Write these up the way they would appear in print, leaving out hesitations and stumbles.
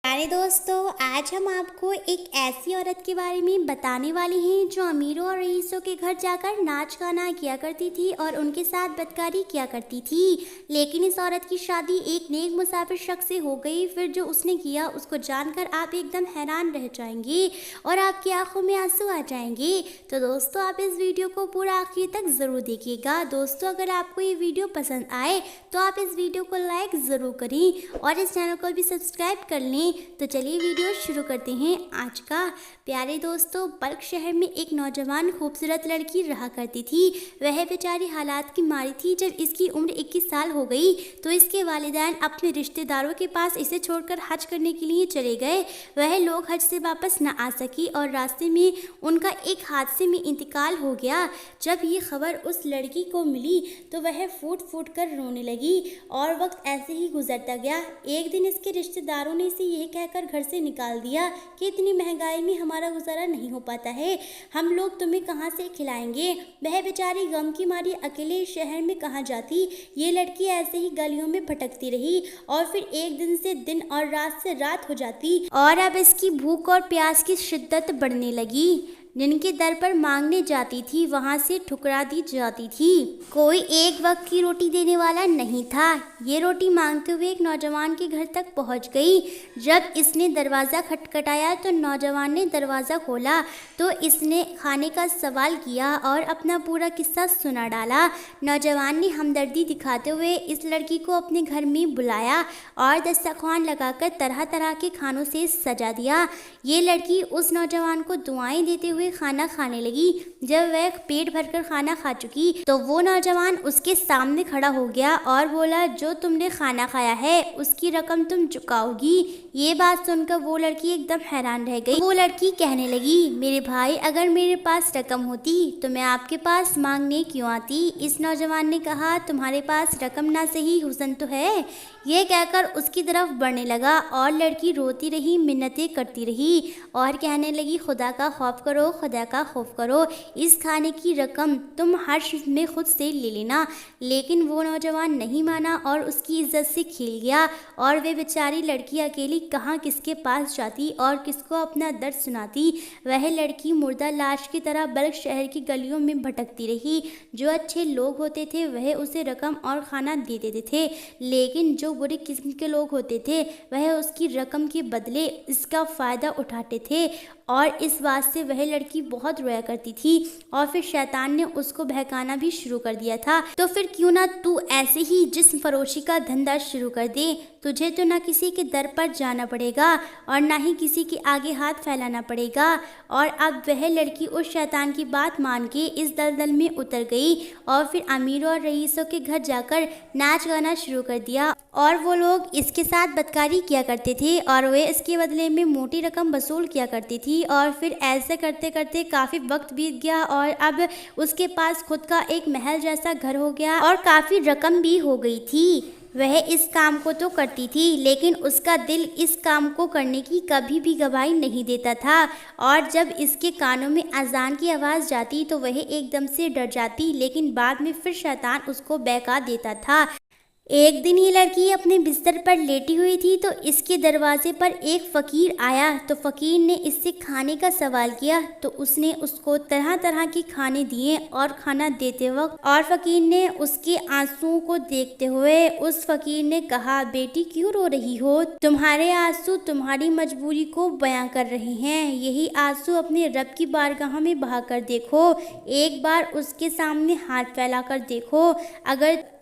प्यारे दोस्तों, आज हम आपको एक ऐसी औरत के बारे में बताने वाले हैं जो अमीरों और रईसों के घर जाकर नाच गाना किया करती थी और उनके साथ बदकारी किया करती थी। लेकिन इस औरत की शादी एक नेक मुसाफिर शख्स से हो गई। फिर जो उसने किया उसको जानकर आप एकदम हैरान रह जाएंगे और आपकी आंखों में आंसू आ जाएंगे। तो दोस्तों, आप इस वीडियो को पूरा आखिर तक ज़रूर देखिएगा। दोस्तों, अगर आपको ये वीडियो पसंद आए तो आप इस वीडियो को लाइक ज़रूर करें और इस चैनल को भी सब्सक्राइब कर लें। तो चलिए वीडियो शुरू करते हैं आज का। प्यारे दोस्तों, बल्ख शहर में एक नौजवान खूबसूरत लड़की रहा करती थी। वह बेचारी हालात की मारी थी। जब इसकी उम्र 21 साल हो गई तो इसके वालिदैन अपने रिश्तेदारों के पास इसे छोड़कर हज करने के लिए चले गए। वह लोग हज से वापस न आ सकी और रास्ते में उनका एक हादसे में इंतकाल हो गया। जब ये खबर उस लड़की को मिली तो वह फूट फूट कर रोने लगी और वक्त ऐसे ही गुजरता गया। एक दिन इसके रिश्तेदारों ने इसे यह कहकर घर से निकाल दिया कि इतनी महंगाई में हमारा गुजारा नहीं हो पाता है, हम लोग तुम्हें कहाँ से खिलाएंगे। वह बेचारी गम की मारी अकेले शहर में कहाँ जाती। ये लड़की ऐसे ही गलियों में भटकती रही और फिर एक दिन से दिन और रात से रात हो जाती और अब इसकी भूख और प्यास की शिद्दत बढ़ने लगी। जिनके दर पर मांगने जाती थी वहां से ठुकरा दी जाती थी। कोई एक वक्त की रोटी देने वाला नहीं था। ये रोटी मांगते हुए एक नौजवान के घर तक पहुंच गई। जब इसने दरवाज़ा खटखटाया तो नौजवान ने दरवाज़ा खोला तो इसने खाने का सवाल किया और अपना पूरा किस्सा सुना डाला। नौजवान ने हमदर्दी दिखाते हुए इस लड़की को अपने घर में बुलाया और दस्तरखान लगाकर तरह तरह के खानों से सजा दिया। ये लड़की उस नौजवान को दुआएं देते हुए खाना खाने लगी। जब वह पेट भरकर खाना खा चुकी तो वो नौजवान उसके सामने खड़ा हो गया और बोला, जो तुमने खाना खाया है उसकी रकम तुम चुकाओगी। ये बात सुनकर वो लड़की एकदम हैरान रह गई। वो लड़की कहने लगी, मेरे भाई, अगर मेरे पास रकम होती तो मैं आपके पास मांगने क्यों आती। इस नौजवान ने कहा, तुम्हारे पास रकम ना सही हुस्न तो है। ये कहकर उसकी तरफ बढ़ने लगा और लड़की रोती रही, मिन्नतें करती रही और कहने लगी, खुदा का खौफ करो, खुदा का खौफ करो, इस खाने की रकम तुम हर चीज़ में खुद से ले लेना। लेकिन वो नौजवान नहीं माना और उसकी इज्जत से खेल गया और वे बेचारी लड़की अकेली कहाँ किसके पास जाती और किसको अपना दर्द सुनाती। वह लड़की मुर्दा लाश की तरह बल्ख शहर की गलियों में भटकती रही। जो अच्छे लोग होते थे वह उसे रकम और खाना दे देते थे, लेकिन जो बुरे किस्म के लोग होते थे वह उसकी रकम के बदले इसका फ़ायदा उठाते थे और इस बात से वह लड़की बहुत रोया करती थी। और फिर शैतान ने उसको बहकाना भी शुरू कर दिया था। तो फिर क्यों ना तू ऐसे ही जिस्म फरोशी का धंधा शुरू कर दे। तुझे तो ना किसी के दर पर जाना पड़ेगा और ना ही किसी के आगे हाथ फैलाना पड़ेगा। और अब वह लड़की उस शैतान की बात मान के इस दलदल में उतर गई और फिर अमीरों और रईसों के घर जाकर नाच गाना शुरू कर दिया और वो लोग इसके साथ बदकारी किया करते थे और वे इसके बदले में मोटी रकम वसूल किया करती थी। और फिर ऐसे करते करते काफ़ी वक्त बीत गया और अब उसके पास खुद का एक महल जैसा घर हो गया और काफ़ी रकम भी हो गई थी। वह इस काम को तो करती थी लेकिन उसका दिल इस काम को करने की कभी भी गवाही नहीं देता था। और जब इसके कानों में अजान की आवाज़ जाती तो वह एकदम से डर जाती, लेकिन बाद में फिर शैतान उसको बहका देता था। एक दिन ये लड़की अपने बिस्तर पर लेटी हुई थी तो इसके दरवाजे पर एक फ़कीर आया। तो फ़कीर ने इससे खाने का सवाल किया तो उसने उसको तरह तरह के खाने दिए और खाना देते वक्त और फ़कीर ने उसके आंसुओं को देखते हुए उस फ़कीर ने कहा, बेटी क्यों रो रही हो। तुम्हारे आंसू तुम्हारी मजबूरी को बयां कर रहे हैं। यही आंसू अपने रब की बारगाह में बहा कर देखो। एक बार उसके सामने हाथ फैला कर देखो।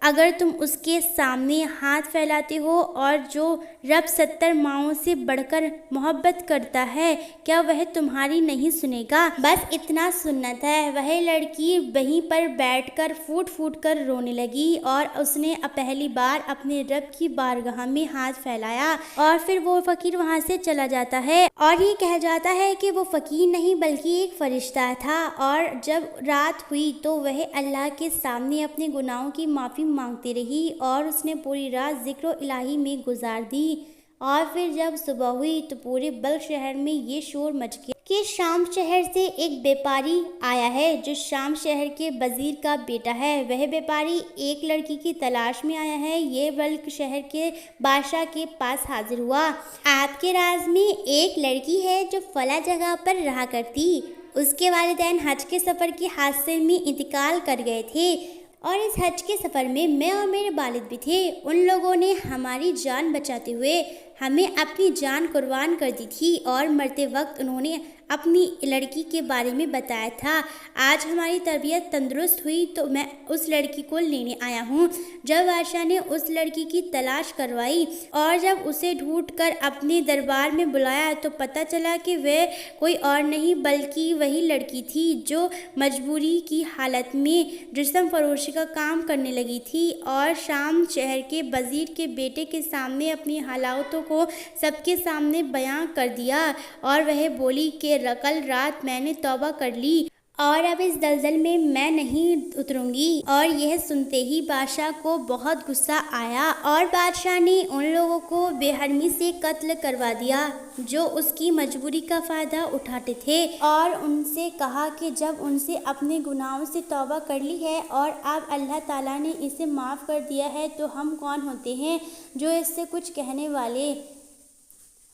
अगर तुम उसके सामने हाथ फैलाते हो और जो रब 70 माओं से बढ़कर मोहब्बत करता है, क्या वह तुम्हारी नहीं सुनेगा। बस इतना सुन्नत है। वह लड़की वहीं पर बैठकर फूट फूट कर रोने लगी और उसने पहली बार अपने रब की बारगाह में हाथ फैलाया और फिर वो फ़कीर वहाँ से चला जाता है और ये कहा जाता है कि वो फ़कीर नहीं बल्कि एक फरिश्ता था। और जब रात हुई तो वह अल्लाह के सामने अपने गुनाहों की माफ़ी मांगती रही और उसने पूरी रात ज़िक्र इलाही में गुजार दी। اور پھر جب صبح ہوئی تو پورے بلخ شہر میں یہ شور مچ گیا کہ شام شہر سے ایک بیپاری آیا ہے جو شام شہر کے وزیر کا بیٹا ہے۔ وہ بیپاری ایک لڑکی کی تلاش میں آیا ہے۔ یہ بلخ شہر کے بادشاہ کے پاس حاضر ہوا۔ آپ کے راز میں ایک لڑکی ہے جو فلاں جگہ پر رہا کرتی۔ اس کے والدین حج کے سفر کے حادثے میں انتقال کر گئے تھے اور اس حج کے سفر میں اور میرے والد بھی تھے۔ ان لوگوں نے ہماری جان بچاتے ہوئے ہمیں اپنی جان قربان کر دی تھی اور مرتے وقت انہوں نے اپنی لڑکی کے بارے میں بتایا تھا۔ آج ہماری طبیعت تندرست ہوئی تو میں اس لڑکی کو لینے آیا ہوں۔ جب بادشاہ نے اس لڑکی کی تلاش کروائی اور جب اسے ڈھونڈ کر اپنے دربار میں بلایا تو پتہ چلا کہ وہ کوئی اور نہیں بلکہ وہی لڑکی تھی جو مجبوری کی حالت میں جسم فروشی کا کام کرنے لگی تھی اور شام شہر کے وزیر کے بیٹے کے سامنے اپنی حالاتوں کو سب کے سامنے بیان کر دیا اور وہ بولی کہ کل رات میں نے توبہ کر لی اور اب اس دلدل میں میں نہیں اتروں گی۔ اور یہ سنتے ہی بادشاہ کو بہت غصہ آیا اور بادشاہ نے ان لوگوں کو بے حرمی سے قتل کروا دیا جو اس کی مجبوری کا فائدہ اٹھاتے تھے، اور ان سے کہا کہ جب ان سے اپنے گناہوں سے توبہ کر لی ہے اور اب اللہ تعالیٰ نے اسے معاف کر دیا ہے تو ہم کون ہوتے ہیں جو اس سے کچھ کہنے والے۔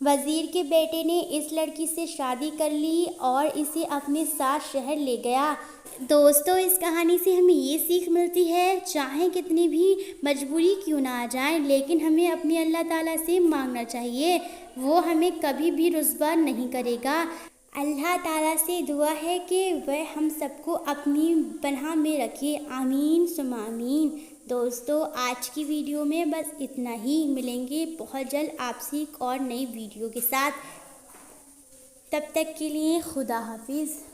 وزیر کے بیٹے نے اس لڑکی سے شادی کر لی اور اسے اپنے ساتھ شہر لے گیا۔ دوستو، اس کہانی سے ہمیں یہ سیکھ ملتی ہے چاہے کتنی بھی مجبوری کیوں نہ آ جائیں لیکن ہمیں اپنے اللہ تعالیٰ سے مانگنا چاہیے، وہ ہمیں کبھی بھی رسوا نہیں کرے گا۔ اللہ تعالیٰ سے دعا ہے کہ وہ ہم سب کو اپنی پناہ میں رکھے، آمین ثم آمین۔ دوستو، آج کی ویڈیو میں بس اتنا ہی، ملیں گے بہت جلد آپ سے ایک اور نئی ویڈیو کے ساتھ۔ تب تک کے لیے خدا حافظ۔